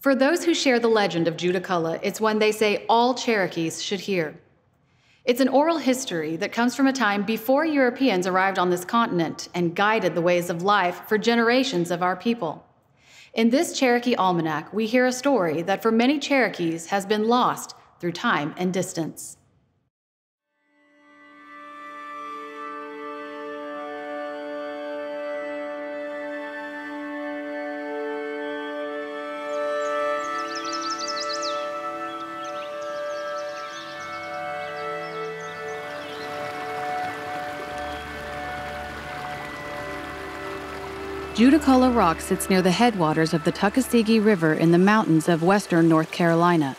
For those who share the legend of Judaculla, it's one they say all Cherokees should hear. It's an oral history that comes from a time before Europeans arrived on this continent and guided the ways of life for generations of our people. In this Cherokee Almanac, we hear a story that for many Cherokees has been lost through time and distance. Judaculla Rock sits near the headwaters of the Ꭴန့Ꭽ River in the mountains of western North Carolina,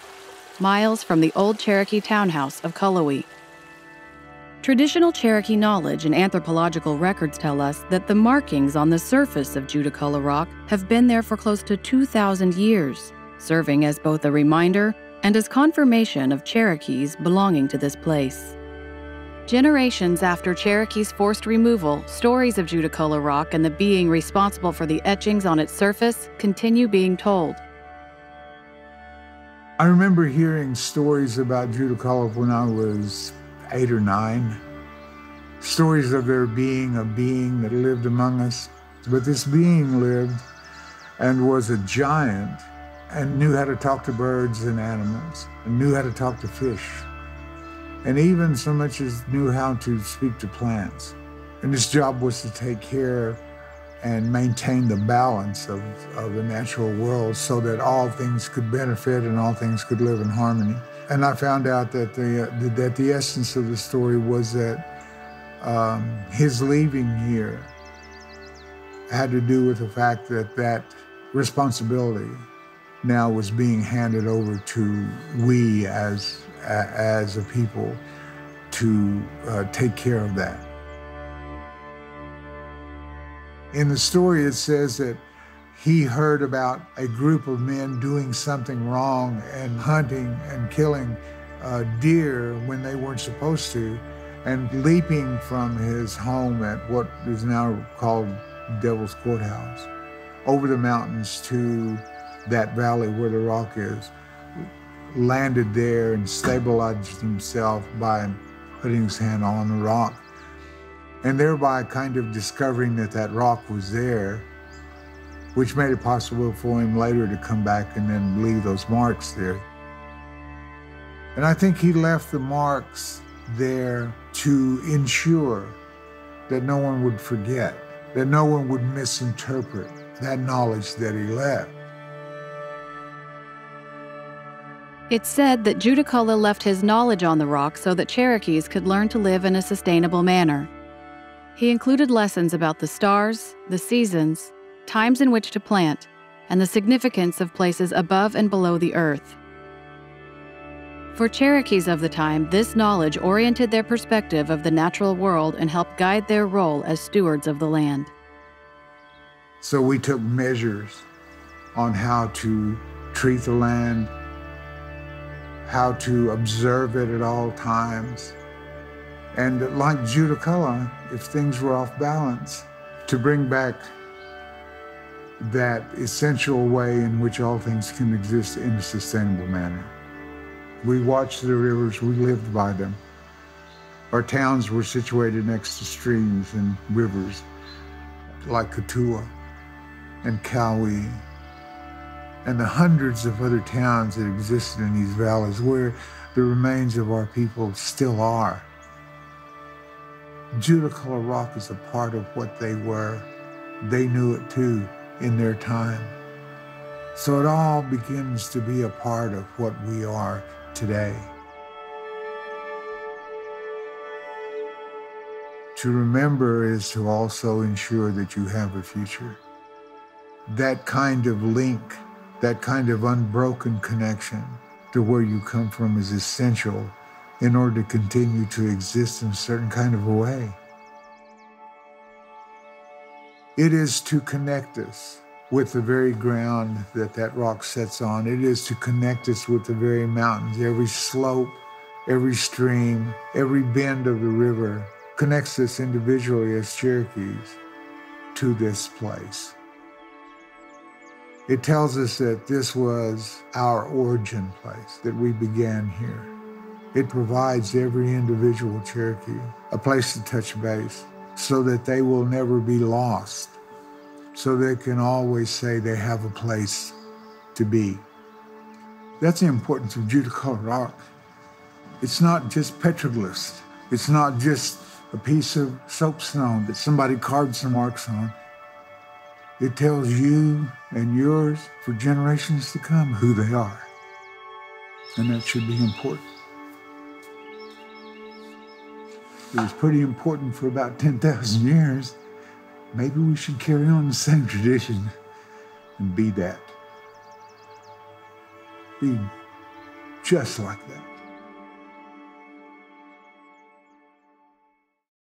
miles from the old Cherokee townhouse of Ꭴ噚Ꭷᎏ. Traditional Cherokee knowledge and anthropological records tell us that the markings on the surface of Judaculla Rock have been there for close to 2,000 years, serving as both a reminder and as confirmation of Cherokees belonging to this place. Generations after Cherokees' forced removal, stories of Judaculla Rock and the being responsible for the etchings on its surface continue being told. I remember hearing stories about Judaculla when I was 8 or 9. Stories of there being a being that lived among us. But this being lived and was a giant and knew how to talk to birds and animals and knew how to talk to fish, and even so much as knew how to speak to plants. And his job was to take care and maintain the balance of the natural world so that all things could benefit and all things could live in harmony. And I found out that the essence of the story was that his leaving here had to do with the fact that that responsibility now was being handed over to we as a people to take care of that. In the story, it says that he heard about a group of men doing something wrong and hunting and killing deer when they weren't supposed to, and leaping from his home at what is now called Devil's Courthouse over the mountains to that valley where the rock is, landed there and stabilized himself by putting his hand on the rock, and thereby kind of discovering that that rock was there, which made it possible for him later to come back and then leave those marks there. And I think he left the marks there to ensure that no one would forget, that no one would misinterpret that knowledge that he left. It's said that Judaculla left his knowledge on the rock so that Cherokees could learn to live in a sustainable manner. He included lessons about the stars, the seasons, times in which to plant, and the significance of places above and below the earth. For Cherokees of the time, this knowledge oriented their perspective of the natural world and helped guide their role as stewards of the land. So we took measures on how to treat the land, how to observe it at all times. And like Judaculla, if things were off balance, to bring back that essential way in which all things can exist in a sustainable manner. We watched the rivers, we lived by them. Our towns were situated next to streams and rivers like Ꭼန့Ꭷᎏ and Ꭴ噚ᎏ, and the hundreds of other towns that existed in these valleys where the remains of our people still are. Judaculla Rock is a part of what they were. They knew it too in their time. So it all begins to be a part of what we are today. To remember is to also ensure that you have a future. That kind of link, that kind of unbroken connection to where you come from is essential in order to continue to exist in a certain kind of a way. It is to connect us with the very ground that that rock sits on. It is to connect us with the very mountains. Every slope, every stream, every bend of the river connects us individually as Cherokees to this place. It tells us that this was our origin place, that we began here. It provides every individual Cherokee a place to touch base so that they will never be lost, so they can always say they have a place to be. That's the importance of Judaculla rock. It's not just petroglyphs. It's not just a piece of soapstone that somebody carved some marks on. It tells you and yours for generations to come who they are. And that should be important. It was pretty important for about 10,000 years. Maybe we should carry on the same tradition and be that. Be just like that.